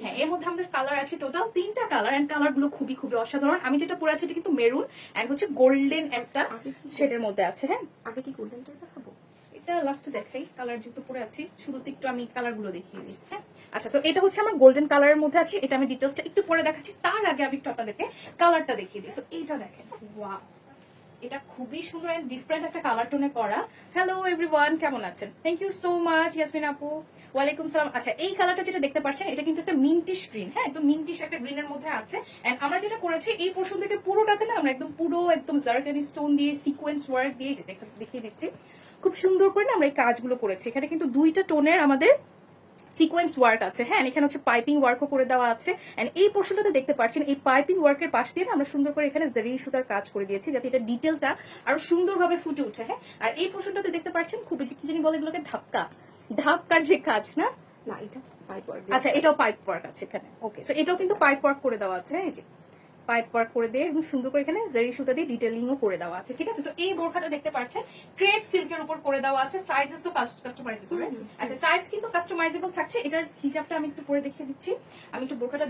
হ্যাঁ, এর মধ্যে আমাদের কালার আছে টোটাল 3টা কালার, এন্ড কালার গুলো খুবই খুবই অসাধারণ। আমি যেটা পরে আছি এটা কিন্তু মেরুন এন্ড হচ্ছে গোল্ডেন একটা শেডের মধ্যে আছে। হ্যাঁ, আগে কি গোল্ডেনটা দেখাবো? এটা লাস্টে দেখাই। কালার যেহেতু পরে আছি, শুরুতে একটু আমি কালার গুলো দেখিয়ে দিই। হ্যাঁ, আচ্ছা, তো এটা হচ্ছে আমার গোল্ডেন কালারের মধ্যে আছে। এটা আমি ডিটেলসটা একটু পরে দেখাচ্ছি, তার আগে আমি একটু আপনাদেরকে কালারটা দেখিয়ে দিই। সো এইটা দেখেন, ওয়াও, এটা খুবই সুন্দর এন্ড ডিফারেন্ট একটা কালার টোনে করা। হ্যালো এভরিওয়ান, কেমন আছেন? Thank you so much Yasmin আপু, ওয়ালাইকুম সালাম। আচ্ছা, এই কালারটা যেটা দেখতে পাচ্ছেন এটা কিন্তু একটা মিন্টিশ গ্রিন। হ্যাঁ, একদম মিন্টিশ একটা গ্রিনের মধ্যে আছে। এন্ড আমরা যেটা করেছি এই পোর্শন থেকে পুরোটাতে না আমরা একদম একদম জারকানি স্টোন দিয়ে সিকোয়েন্স ওয়ার্ক দিয়ে যেটা দেখিয়ে দিচ্ছি, খুব সুন্দর করে না আমরা এই কাজগুলো করেছি। এখানে কিন্তু 2টা টোনের আমাদের সিকোয়েন্স ওয়ার্ক আছে। হ্যাঁ, এখানে হচ্ছে পাইপিং ওয়ার্কও করে দেওয়া আছে। এন্ড এই পোর্শনটাতে দেখতে পাচ্ছেন এই পাইপিং ওয়ার্কের পাশ দিয়ে আমরা সুন্দর করে এখানে জারি সুতার কাজ করে দিয়েছি, যাতে এটা ডিটেলটা আরো সুন্দরভাবে ফুটে ওঠে। হ্যাঁ, আর এই পোর্শনটাতে দেখতে পাচ্ছেন খুবই কি জানি বলে এগুলোকে, ধাপকার যে কাজ না, না এটা পাইপ ওয়ার্ক। আচ্ছা, এটাও পাইপ ওয়ার্ক আছে এখানে। ওকে, সো এটাও কিন্তু পাইপ ওয়ার্ক করে দেওয়া আছে। এই যে পাইপ ওয়ার্ক করে দিয়ে একদম সুন্দর করে এখানে জারি সুতা দিয়ে ডিটেলিংও করে দেওয়া আছে। ঠিক আছে, তো এই বোরখাটা দেখতে পাচ্ছেন ক্রেপ সিল্কের উপর করে দেওয়া আছে। সাইজেস তো কাস্টমাইজেবল। আচ্ছা, সাইজ কিন্তু কাস্টমাইজেবল থাকছে। এটার হিজাবটা আমি একটু পরে দেখিয়ে দিচ্ছি। আমি একটু বোরখাটা